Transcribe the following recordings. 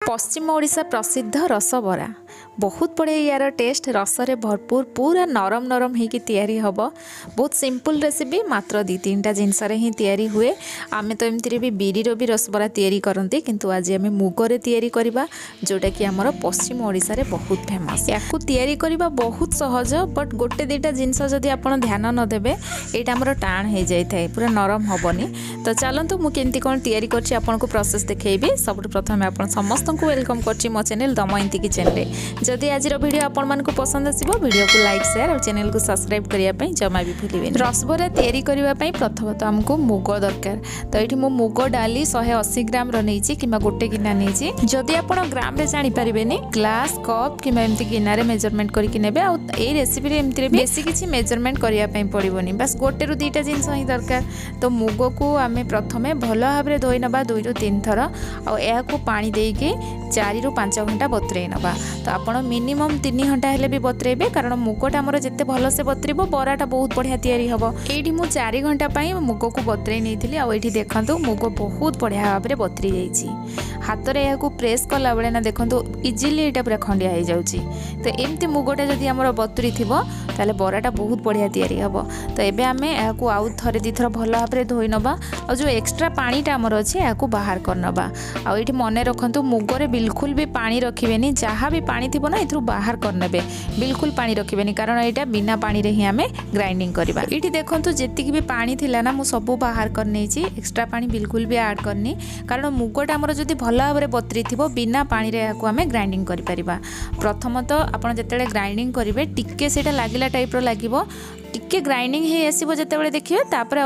पश्चिम ओडिशा प्रसिद्ध रसबरा बहुत बढ़िया यार टेस्ट रसरे भरपूर पूरा नरम नरम होगी तैयारी हम बहुत सिंपल रेसिपी मात्र 2-3टा जिनस ही तैयारी हुए आमे तो एमती भी बिरीर भी रसबरा तैयारी करते किंतु आज आम मुगरे तैयारी करवा जोटा कि आमर पश्चिम ओडिशा रे बहुत फेमस या तैयारी करवा बहुत सहज बट गोटे 2टा जिनस जदि आप ध्यान न देबे एटा हमर टाण हो जाए पूरा नरम हेनी तो चलतु मुझे कौन तैयारी करछि आपनको प्रोसेस देखैबी। सब प्रथम आप समस्त को वेलकम करछि मो चैनल दमयंती किचन रे। जदि आज वीडियो आपण मानको पसंद आसीबो वीडियो को लाइक शेयर और चैनल को सब्सक्राइब करिया पई जमा भी भूलिबेनी। रसबरा तैयारी करिवा पई प्रथमत हमको मुग दरकार तो एठी मो मुग डाली 180 ग्राम रो नेछि किबा गोटे गिना नेछि। जदि आपण ग्राम रे जानि परिबेनी ग्लास कप किबा एमती गिना रे मेजरमेंट करके नेबे आ ए रेसिपी रे एमती रे बेसी किछि मेजरमेंट करिया पई पड़िबोनी बस गोटे रु 2टा जिंस ही दरकार। तो मुग को आमे प्रथमे भल भाव में धोई नबा 2 ରୁ 3 थर आ पानी देके 4 ରୁ 5 घंटा बतुरई नबा। तो आपण मिनिमम 3 घंटा हेले भी बतुरेबे कारण मुगटा हमर जते भल से बतुरबो बराटा बहुत बढ़िया तैयारी हबो। एठी मु 4 घंटा पई मुग को बतुरई नेथिली आ एठी देखंतु मुग बहुत बढ़िया भाव में बतुरी जाईची। हाथ रे याकू प्रेस कला बेले ना देखंतु इजीली एटा पूरा खंडिया हो जाउची। तो एमती मुगटा जदि हमर बतुरी थिबो ताले बराटा बहुत बढ़िया तैयारी हबो। तो एबे आमे याकू आउ थरे 2 थर भल भाव में धोई नबा और जो एक्स्ट्रा पानीटा आमर अच्छे या बाहर करनबा। आ ये मन रखु मुगरे बिल्कुल भी पानी रखिबेनी जहाँ भी पानी थी ना ये बाहर करने बिल्कुल पानी रखिबेनी कारण यहाँ बिना पानी रे ही आम ग्राइंडिंग करवा। ये देखो जी भी पानी थिला ना मुझे सब बाहर कर एक्स्ट्रा पानी बिल्कुल भी ऐड करनी कारण मुगटा आमर जदि भल भाव में बतरी थी बिना पानी रे आम ग्राइंडिंग कर पारिबा। प्रथम तो आपड़ जिते ग्राइंडिंग करेंगे टिके से लगिला टाइप लगे टिके ग्राइंडिंग हो आसो जिते देखिए तापर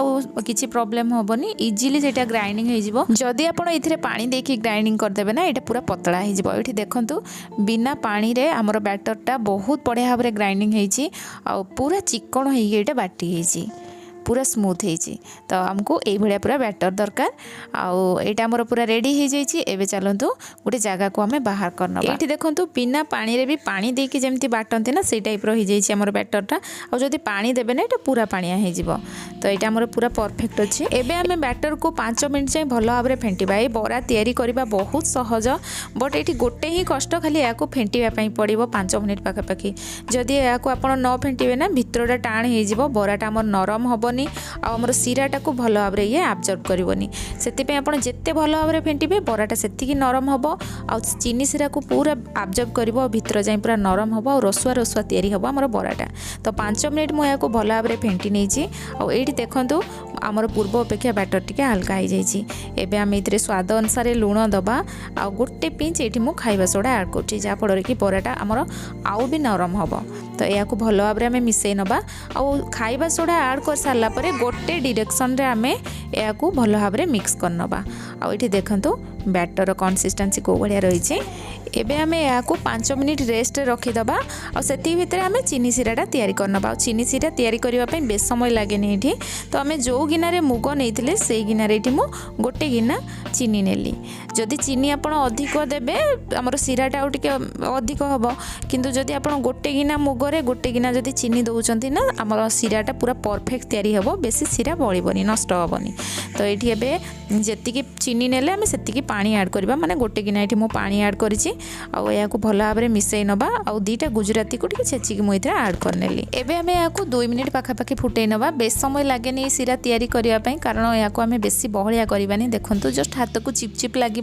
किसी प्रॉब्लम हेनी इजिली से ग्राइंडिंग हो। जदि आप पानी देके ग्राइंडिंग करदेवे ना यहाँ पूरा पतला हो। ये देखु बिना पानी रे आमर बैटरटा बहुत बढ़िया भाव में ग्राइंडिंग हो पूरा चिकन हो बाटी हो पूरा स्मूथ होती। तो हमको ये पूरा बैटर दरकार आईटा आमर पूरा रेडी हो जाए। चलतु गोटे जगह को आम बाहर करना। ये देखो बिना पानी रे भी पानी देके जमी बाटती ना से टाइप हो जाए बैटरटा और जब पानी देवे ना ये पूरा पानिया हो। तो यहाँ आमर पूरा परफेक्ट अच्छे। एबे आम बैटर को 5 मिनट जाए भल भाव में फेंटिबा। ये बरा तैयारी करवा बहुत सहज बट ये गोटे ही कष्ट खाली या फेंटापी पड़ो 5 मिनट पाखापाखि। जदि या न फेंटे ना भितरटा टाण हो बराटा आमर नरम हम आमर सीराटा को भल भाव में ये आब्जर्व करनी से जिते भल भाव में फेंटे बराटा से नरम हम आ चीनी सीरा को पूरा आब्जर्व कर भितर जाए पूरा नरम हम और रसुआ रसुआ तैयारी हम आमर बराटा। तो 5 मिनट मुझे भल भाव में फेंटी नहीं और देखु आमर पूर्व अपेक्षा बैटर टिके हल्का हो जाए। आम ये स्वाद अनुसार लुण दबा आ गोटे पिंच ये मुझे खाइबा सोडा ऐड कर जहाँफल कि बराटा आमर आउ भी नरम हम। तो या भल भाव में आम मिसई नबा आ खाइबा सोडा ऐड कर सारा गोटे डायरेक्शन रे आमे या भल भाव में मिक्स करनबा। आ ये देखंतु बैटर कंसिस्टेंसी को बढ़िया रही। एबे आमे या 5 मिनट रेस्ट रखीदबा और से भितर आम चीनी सीराटा तैयारी करनबा। चीनी सीरा तैयारी करने बेस समय लगे ये। तो आम जो गिनारे मुग नहीं से गिनारे मु गोटे गिना चीनी नेली। जदि चीनी आपड़ अधिक देबे आमर सीराटा आउ टिके अधिक हम किंतु जदि आप गोटे गिना मुगरे गोटे गिना जदि चीनी दौरान ना आमर सीराटा पूरा परफेक्ट तैयारी हम बेसी सीरा बड़बनी नष्ट हेनी। तो ये जी चीनी नेले आम से पानी ऐड करवा माने गोटे गिना ये पानी ऐड करी या भल भाव में मिसई नबा आ 2टा गुजराती को छेचिकी मुझे ऐड करनेली। एबे आमे या 2 मिनट पाखापाखि फुटई नबा बेस समय लगे सीरा तैयारी करने कारण या आम बेसी बहलिया करवानी। देखो जस्ट हाथ को चिपचिप लगे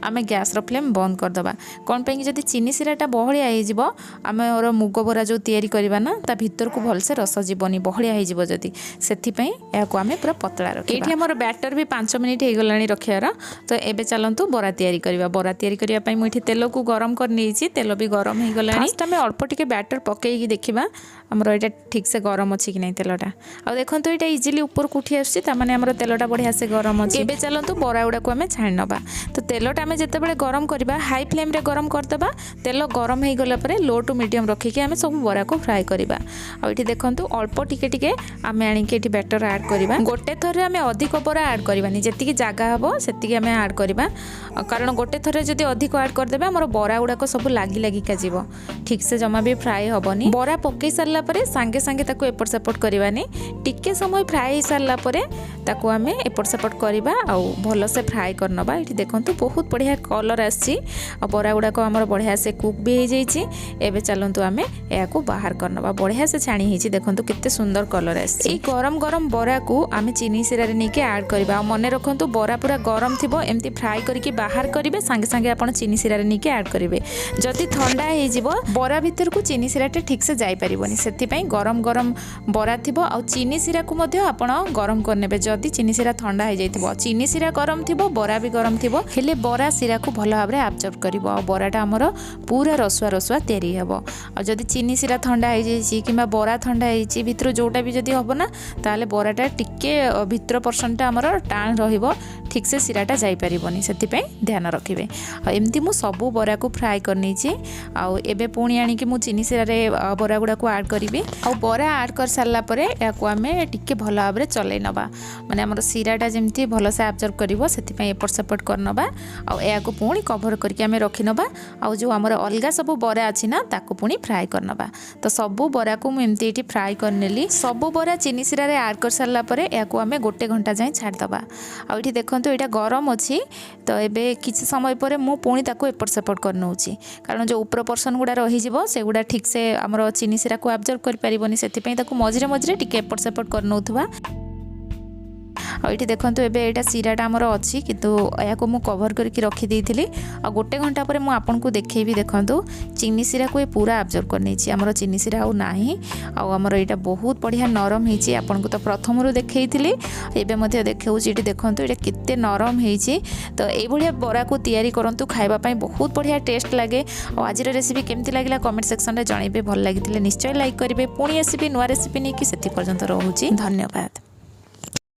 आम गैस फ्लेम बंद करदे कौन पे जदि चीनी सीराटा बहलिया हो आम और मुग बरा जो तैयारी करवा ना ता भितर को भलसे रस जीवनी बहलिया हो जदि से आम पूरा पतला रखा। ये आमर बैटर भी 5 मिनट हो गला रखार। तो एबे चलतु बरा तैयारी करवा। बरा तैयारी करने मुझे तेल को गरम कर तेल भी गरम हो गला। फास्ट आम अल्प टिके बैटर पकईकी देखा आमर यहाँ ठीक से गरम अच्छी कि नहीं तेलटा आ देखो यहाँ इजिली ऊपर को उठी आसमें आमर तेलटा बढ़िया से गरम अच्छे। एबे चलतु बरा गुड़ा को आम छाणी नबा। तो तेलटा आम जिते गरम करवा हाई फ्लेम रे गरम करदबा। तेल गरम हो गला लो टू मीडियम रखिकी आम सब बरा को फ्राए करवा। आ ये देखो अल्प टिके टिके आम आनिकी बैटर ऐड करवा। गोटे थर आम अधिक बरा ऐड करवानी जी जगह हम से आम ऐड करवा कारण गोटे थरे जदि अधिक ऐड करदेबे हमर बरा गुड़ाक सब लागी लागिका जीव ठीक से जमा भी फ्राए हेबनी। बरा पकई सारा पर सांगे सांगे ताको एपट सेपट करवानी टिके समय फ्राए हो सारा पर ताको आमे एपट सेपट करवा आउ भल से फ्राए करनबा। ये देखंतु बहुत बढ़िया कलर आसी बरा गुड़ाक आमर बढ़िया से कुक भी हो जाइए। एबे चलंतु आमे याको बाहर करनबा बढ़िया से छाणी होइछि देखंतु केते सुंदर कलर आसी। गरम गरम बरा को आमे चीनी सिरा रे नेके ऐड करबा। मन रखंतु बरा पूरा गरम थिबो एमती फ्राए करके बाहर करिवे सांगे सांगे आपण चीनी सिरा रे नेके ऐड करिवे। जदि ठंडा हो जिवो बरा भीतर को चीनी सिराटे ठीक से जाई परिबोनी सेति पई गरम गरम बरा थिबो आ चीनी सिरा को मध्ये आपण गरम करनेबे। जदि चीनी सिरा ठंडा हो जाइतिबो चीनी सिरा गरम थिबो बरा भी गरम थिबो हेले बरा सिरा को भलो भाबरे एब्जॉर्ब करिवो आ बराटा हमर पूरा रसुआ रसुआ तयारी हेबो। आ जदि चीनी सिरा ठंडा हो जाइछि किबा बरा ठंडा होइछि भितर जोटा भी जदि हबो ना ताले बराटा टिके भितर पर्सनटा हमर टाण रहिबो ठीक से सिराटा जाई परिबोनी सेति पई ध्यान रखिबे। आ एमती मु सबु बरा को फ्राए करनी छी आ एबे पुणी आनी कि मु चीनी सिरा रे बरा गुडा को ऐड करिबी आ बरा ऐड कर सारला परे याको आमे टिके भलो भाबरे चलै नबा माने हमर सिराटा जेमती भलो से एब्जॉर्ब करिवो सेति पई एपट सेपट करनबा आ याको पुणी कवर करके आमे रखि नबा आ जो हमर अलगा सब बरा अछि ना ताको पुणी फ्राए करनबा। तो सबु बरा को मु एमती एठी फ्राए करनेली सबु बरा चीनी सिरा रे ऐड कर सारला परे याको आमे गोटे घंटा जाय छाड़ दबा। आ एठी देखंतु एटा गरम अछि तो एबे किछि समय परे मु पुणी ताको एपट सेपट कर नउछि कारण जो ऊपर पर्सन गुडा रहि जिवो से गुडा ठीक से हमर चीनी सिरा को एब्जॉर्ब कर परिबोनी सेति पई ताको मझिरे मझिरे टिके एपट सेपट कर नउथबा। आ ये देखो एबे एटा सिराटा आमर अच्छी किंतु या मु कवर करके रखी देइथिली आ गोटे घंटा पर मु आपन को देखैबी देखंतु चीनी सिरा को पूरा एब्जॉर्ब कर नैछि आमर चीनी सिरा आ नाही आ आमर एटा बहुत बढ़िया नरम हेछि। आपन को तो प्रथम रु देखैथिली एबे मध्ये देखाउछि एटी देखंतु एटा केते नरम हेछि। तो एई भलिया बरा को तयारी करंतु खाइबा पई बहुत बढ़िया टेस्ट लागे। आ आज रेसिपी केमति लागिला कमेंट सेक्शन रे जणाइबे। भल लागिथिले निश्चय लाइक करिवे। पुणी आसीबे नुवा रेसिपी नै कि सेति पर्यंत रहूछि। धन्यवाद।